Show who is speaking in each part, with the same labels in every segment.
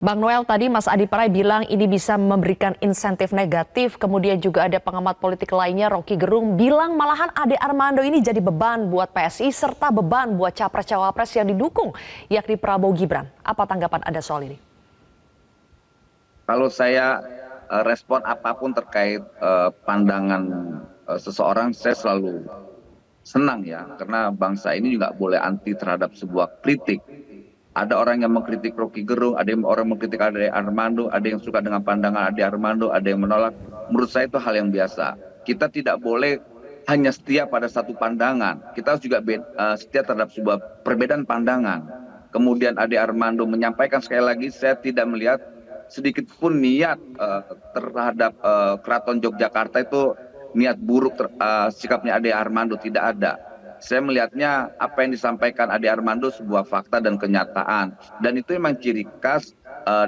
Speaker 1: Bang Noel, tadi Mas Adi Pray bilang ini bisa memberikan insentif negatif, kemudian juga ada pengamat politik lainnya, Rocky Gerung, bilang malahan Ade Armando ini jadi beban buat PSI serta beban buat capres-cawapres yang didukung, yakni Prabowo Gibran. Apa tanggapan Anda soal ini?
Speaker 2: Kalau saya respon apapun terkait pandangan seseorang, saya selalu senang ya, karena bangsa ini juga boleh anti terhadap sebuah kritik. Ada orang yang mengkritik Rocky Gerung, ada yang orang mengkritik Ade Armando, ada yang suka dengan pandangan Ade Armando, ada yang menolak. Menurut saya itu hal yang biasa. Kita tidak boleh hanya setia pada satu pandangan. Kita harus juga setia terhadap sebuah perbedaan pandangan. Kemudian Ade Armando menyampaikan, sekali lagi, saya tidak melihat sedikit pun niat terhadap Keraton Yogyakarta itu niat buruk sikapnya Ade Armando, tidak ada. Saya melihatnya apa yang disampaikan Ade Armando sebuah fakta dan kenyataan, dan itu memang ciri khas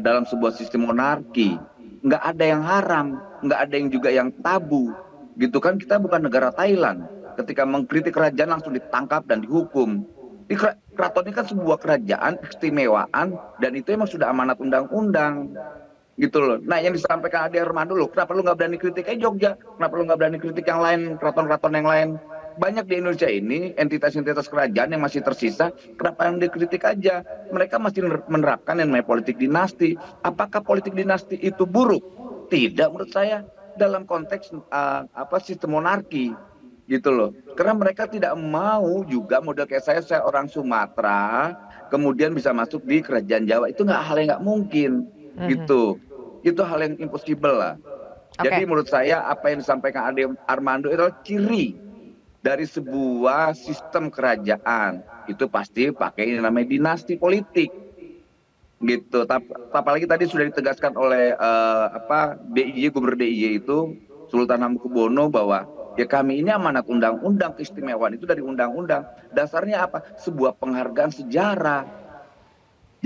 Speaker 2: dalam sebuah sistem monarki. Nggak ada yang haram, nggak ada yang juga yang tabu, gitu kan. Kita bukan negara Thailand. Ketika mengkritik kerajaan langsung ditangkap dan dihukum. Di keraton ini kan sebuah kerajaan keistimewaan, dan itu emang sudah amanat undang-undang, gitu loh. Nah, yang disampaikan Ade Armando, loh, kenapa lu nggak berani kritik Jogja? Kenapa lu nggak berani kritik yang lain, keraton-keraton yang lain? Banyak di Indonesia ini entitas-entitas kerajaan yang masih tersisa, kenapa yang dikritik aja? Mereka masih menerapkan yang namanya politik dinasti. Apakah politik dinasti itu buruk? Tidak, menurut saya, dalam konteks sistem monarki, gitu loh. Karena mereka tidak mau juga model kayak saya orang Sumatera, kemudian bisa masuk di kerajaan Jawa. Itu nggak, hal yang nggak mungkin, gitu. Itu hal yang impossible lah. Jadi
Speaker 1: Oke.
Speaker 2: menurut saya apa yang disampaikan Ade Armando itu adalah ciri dari sebuah sistem kerajaan. Itu pasti pakai yang namanya dinasti politik, gitu. Apalagi tadi sudah ditegaskan oleh DIY, Gubernur DIY itu Sultan Hamengkubuwono, bahwa ya kami ini amanat undang-undang, keistimewaan itu dari undang-undang. Dasarnya apa? Sebuah penghargaan sejarah.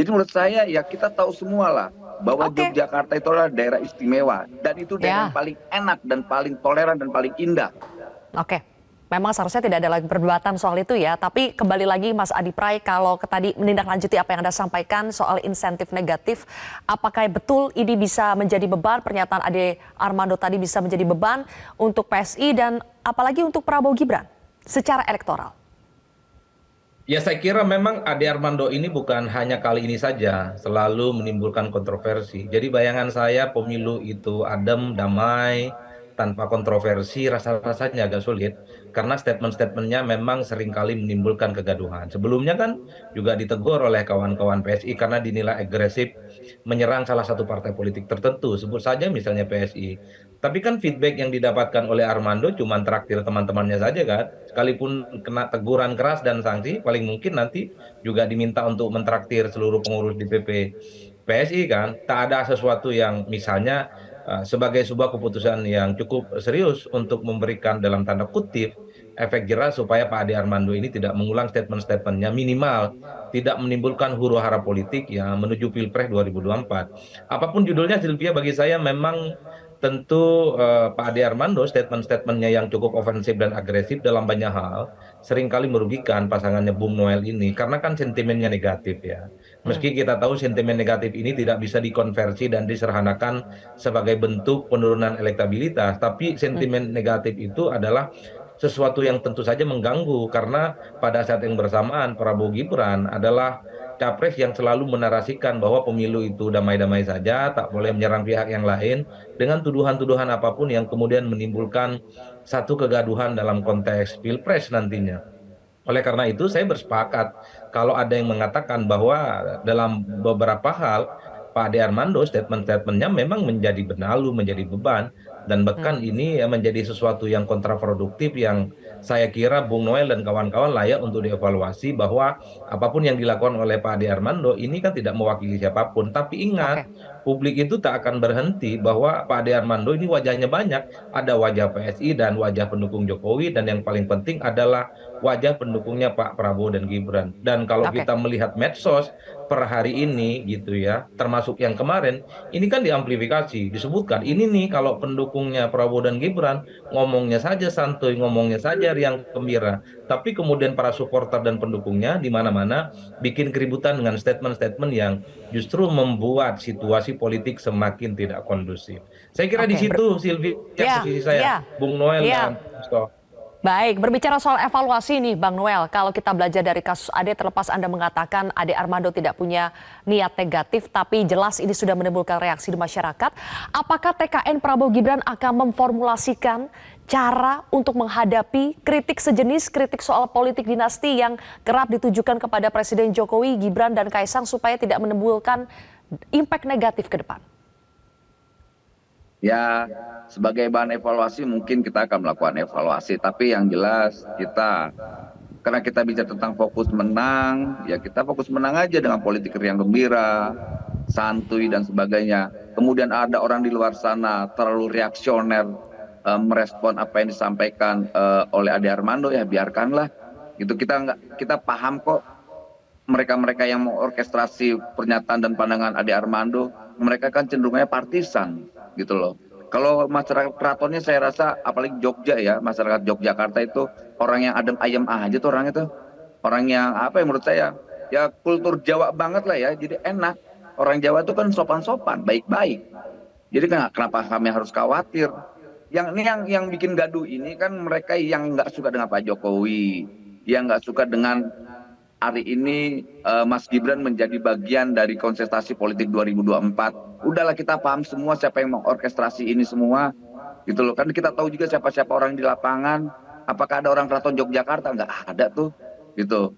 Speaker 2: Jadi menurut saya ya kita tahu semua lah bahwa
Speaker 1: Oke.
Speaker 2: Yogyakarta itu adalah daerah istimewa, dan itu daerah yang
Speaker 1: Ya.
Speaker 2: paling enak dan paling toleran dan paling indah.
Speaker 1: Oke, memang seharusnya tidak ada lagi perdebatan soal itu ya. Tapi kembali lagi Mas Adi Pray, kalau tadi menindaklanjuti apa yang Anda sampaikan soal insentif negatif, apakah betul ini bisa menjadi beban, pernyataan Ade Armando tadi bisa menjadi beban untuk PSI dan apalagi untuk Prabowo Gibran secara elektoral?
Speaker 3: Ya, saya kira memang Ade Armando ini bukan hanya kali ini saja selalu menimbulkan kontroversi. Jadi bayangan saya pemilu itu adem, damai, tanpa kontroversi rasa-rasanya agak sulit. Karena statement-statementnya memang seringkali menimbulkan kegaduhan. Sebelumnya kan juga ditegur oleh kawan-kawan PSI karena dinilai agresif menyerang salah satu partai politik tertentu. Sebut saja misalnya PSI. Tapi kan feedback yang didapatkan oleh Armando cuma traktir teman-temannya saja kan. Sekalipun kena teguran keras dan sanksi, paling mungkin nanti juga diminta untuk mentraktir seluruh pengurus DPP PSI kan. Tak ada sesuatu yang misalnya sebagai sebuah keputusan yang cukup serius untuk memberikan dalam tanda kutip efek jerah supaya Pak Ade Armando ini tidak mengulang statement-statementnya, minimal tidak menimbulkan huru-hara politik ya menuju Pilpres 2024. Apapun judulnya, Sylvia, bagi saya memang tentu Pak Ade Armando statement-statementnya yang cukup ofensif dan agresif dalam banyak hal seringkali merugikan pasangannya Bung Noel ini karena kan sentimennya negatif ya.
Speaker 1: Hmm.
Speaker 3: Meski kita tahu sentimen negatif ini tidak bisa dikonversi dan diserhanakan sebagai bentuk penurunan elektabilitas, tapi
Speaker 1: Hmm.
Speaker 3: sentimen negatif itu adalah sesuatu yang tentu saja mengganggu karena pada saat yang bersamaan Prabowo Gibran adalah capres yang selalu menarasikan bahwa pemilu itu damai-damai saja, tak boleh menyerang pihak yang lain dengan tuduhan-tuduhan apapun yang kemudian menimbulkan satu kegaduhan dalam konteks Pilpres nantinya. Oleh karena itu saya bersepakat kalau ada yang mengatakan bahwa dalam beberapa hal Pak Ade Armando statement-statementnya memang menjadi benalu, menjadi beban, dan bahkan
Speaker 1: Hmm.
Speaker 3: ini ya menjadi sesuatu yang kontraproduktif yang saya kira Bung Noel dan kawan-kawan layak untuk dievaluasi bahwa apapun yang dilakukan oleh Pak Ade Armando ini kan tidak mewakili siapapun. Tapi ingat,
Speaker 1: Oke.
Speaker 3: publik itu tak akan berhenti bahwa Pak Ade Armando ini wajahnya banyak. Ada wajah PSI dan wajah pendukung Jokowi, dan yang paling penting adalah wajah pendukungnya Pak Prabowo dan Gibran. Dan kalau
Speaker 1: Oke.
Speaker 3: kita melihat medsos per hari ini gitu ya, termasuk yang kemarin, ini kan diamplifikasi, disebutkan ini nih kalau pendukungnya Prabowo dan Gibran ngomongnya saja santuy, ngomongnya saja riang gembira, tapi kemudian para supporter dan pendukungnya di mana-mana bikin keributan dengan statement-statement yang justru membuat situasi politik semakin tidak kondusif. Saya kira di
Speaker 1: Oke.
Speaker 3: situ Silvia
Speaker 1: Ya,
Speaker 3: posisi saya,
Speaker 1: ya,
Speaker 3: Bung Noel
Speaker 1: ya.
Speaker 3: dan Hasto.
Speaker 1: Baik, berbicara soal evaluasi nih Bang Noel, kalau kita belajar dari kasus Ade, terlepas Anda mengatakan Ade Armando tidak punya niat negatif, tapi jelas ini sudah menimbulkan reaksi di masyarakat. Apakah TKN Prabowo Gibran akan memformulasikan cara untuk menghadapi kritik sejenis, kritik soal politik dinasti yang kerap ditujukan kepada Presiden Jokowi, Gibran, dan Kaisang supaya tidak menimbulkan impact negatif ke depan?
Speaker 2: Ya, sebagai bahan evaluasi mungkin kita akan melakukan evaluasi, tapi yang jelas karena kita bicara tentang fokus menang, ya kita fokus menang aja dengan politik riang gembira, santuy dan sebagainya. Kemudian ada orang di luar sana terlalu reaksioner merespon apa yang disampaikan oleh Ade Armando, ya biarkanlah. Gitu, kita paham kok mereka-mereka yang mengorkestrasi pernyataan dan pandangan Ade Armando, mereka kan cenderungnya partisan gitu loh. Kalau masyarakat keratonnya saya rasa, apalagi Jogja ya, masyarakat Yogyakarta itu orang yang adem ayem aja tuh orang itu. Orang yang apa ya menurut saya, ya kultur Jawa banget lah ya, jadi enak. Orang Jawa itu kan sopan-sopan, baik-baik. Jadi kenapa kami harus khawatir? Yang bikin gaduh ini kan mereka yang nggak suka dengan Pak Jokowi, yang nggak suka dengan hari ini Mas Gibran menjadi bagian dari kontestasi politik 2024. Udahlah, kita paham semua siapa yang mengorkestrasi ini semua, gitu loh. Kan kita tahu juga siapa-siapa orang di lapangan. Apakah ada orang keraton Yogyakarta? Nggak ada tuh, gitu.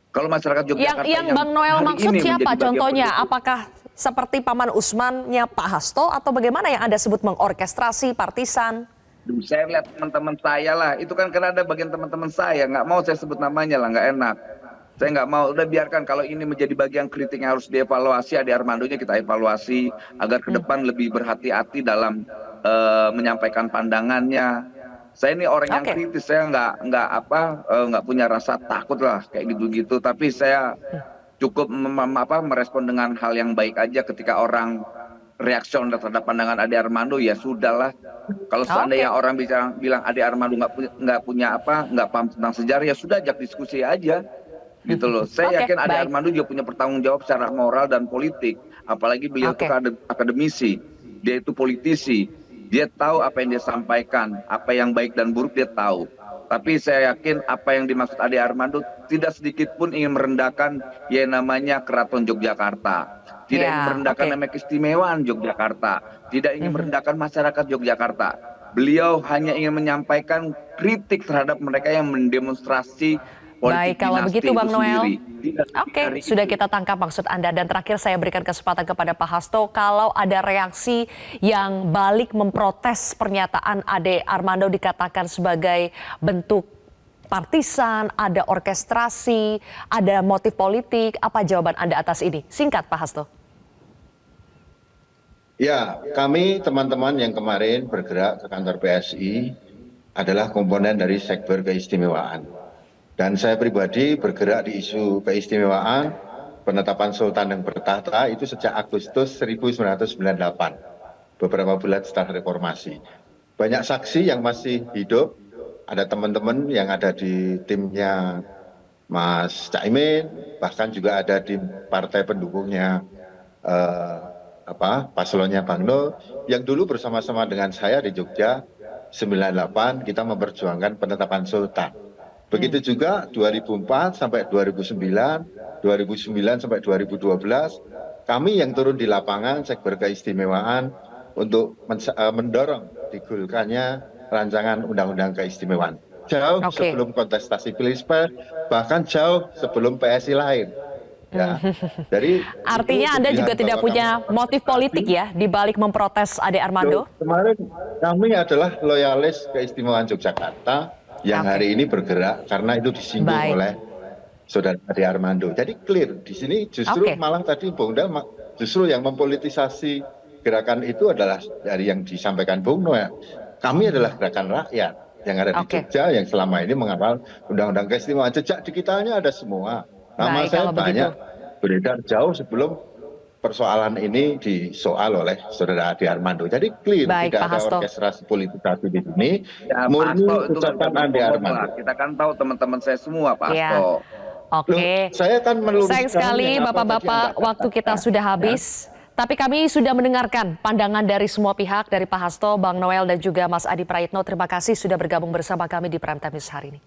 Speaker 2: Kalau masyarakat Yogyakarta
Speaker 1: Yang Bang Noel
Speaker 2: hari
Speaker 1: maksud
Speaker 2: ini
Speaker 1: siapa
Speaker 2: menjadi bagian
Speaker 1: contohnya?
Speaker 2: politik.
Speaker 1: Apakah seperti Paman Usmannya Pak Hasto atau bagaimana yang Anda sebut mengorkestrasi partisan?
Speaker 2: Saya lihat teman-teman saya lah, itu kan karena ada bagian teman-teman saya, nggak mau saya sebut namanya lah, nggak enak. Saya nggak mau, udah biarkan kalau ini menjadi bagian kritik yang harus dievaluasi, Ade Armandonya kita evaluasi agar ke depan lebih berhati-hati dalam menyampaikan pandangannya. Saya ini orang yang kritis, saya nggak punya rasa takut lah kayak gitu-gitu, tapi saya cukup merespon dengan hal yang baik aja ketika orang reaksion terhadap pandangan Ade Armando, ya sudahlah. Kalau seandainya orang bilang Ade Armando nggak paham tentang sejarah, ya sudah, ajak diskusi aja. Gitu loh. Saya yakin Ade Armando juga punya pertanggung jawab secara moral dan politik. Apalagi beliau itu akademisi, dia itu politisi. Dia tahu apa yang dia sampaikan, apa yang baik dan buruk dia tahu. Tapi saya yakin apa yang dimaksud Ade Armando tidak sedikit pun ingin merendahkan ya namanya Keraton Yogyakarta. Tidak ingin merendahkan nama keistimewaan Yogyakarta. Tidak ingin merendahkan masyarakat Yogyakarta. Beliau hanya ingin menyampaikan kritik terhadap mereka yang mendemonstrasi.
Speaker 1: Baik, kalau begitu Bang Noel. Oke, sudah kita tangkap maksud Anda. Dan terakhir saya berikan kesempatan kepada Pak Hasto. Kalau ada reaksi yang balik memprotes pernyataan Ade Armando dikatakan sebagai bentuk partisan, ada orkestrasi, ada motif politik, apa jawaban Anda atas ini? Singkat Pak Hasto.
Speaker 4: Ya, kami teman-teman yang kemarin bergerak ke kantor PSI adalah komponen dari Sekber Keistimewaan. Dan saya pribadi bergerak di isu keistimewaan penetapan Sultan yang bertahta itu sejak Agustus 1998, beberapa bulan setelah reformasi. Banyak saksi yang masih hidup, ada teman-teman yang ada di timnya Mas Caimin, bahkan juga ada di partai pendukungnya paslonnya Bang Nul, yang dulu bersama-sama dengan saya di Jogja 98 kita memperjuangkan penetapan Sultan. Begitu juga 2004 sampai 2009, 2009 sampai 2012, kami yang turun di lapangan Sekber Keistimewaan untuk mendorong digulirkannya rancangan Undang-Undang Keistimewaan. Jauh sebelum kontestasi Pilpres, bahkan jauh sebelum PSI lahir. Ya. Jadi
Speaker 1: artinya Anda juga tidak punya motif politik ya di balik memprotes Ade Armando?
Speaker 4: Kemarin kami adalah loyalis Keistimewaan Yogyakarta yang hari ini bergerak karena itu disinggung oleh Saudara Ade Armando. Jadi clear di sini justru malah tadi Bung Noel justru yang mempolitisasi gerakan itu adalah dari yang disampaikan Bung Noel. Kami adalah gerakan rakyat. yang ada di
Speaker 1: Oke.
Speaker 4: Jogja yang selama ini mengawal undang-undang keistimewaan. Jejak digitalnya ada semua. Nama
Speaker 1: Baik,
Speaker 4: saya
Speaker 1: kalau begitu.
Speaker 4: banyak beredar jauh sebelum persoalan ini disoal oleh Saudara Ade Armando. Jadi clear,
Speaker 1: Baik,
Speaker 4: tidak
Speaker 1: Pak
Speaker 4: ada
Speaker 1: Hasto.
Speaker 4: orkestrasi politisasi di sini.
Speaker 2: Ya, Pak
Speaker 4: Murni
Speaker 2: Hasto itu kan
Speaker 4: ucapan
Speaker 2: teman
Speaker 4: Ade
Speaker 2: pokok
Speaker 4: Armando.
Speaker 2: lah. Kita kan tahu teman-teman saya semua, Pak
Speaker 1: Ya.
Speaker 2: Hasto.
Speaker 1: Oke.
Speaker 4: Saya kan meluruskan
Speaker 1: Sayang sekali
Speaker 4: yang apa tadi
Speaker 1: Bapak-Bapak,
Speaker 4: Anda
Speaker 1: waktu kita
Speaker 4: katakan.
Speaker 1: sudah habis. Tapi kami sudah mendengarkan pandangan dari semua pihak, dari Pak Hasto, Bang Noel, dan juga Mas Adi Praitno. Terima kasih sudah bergabung bersama kami di Prime Time News hari ini.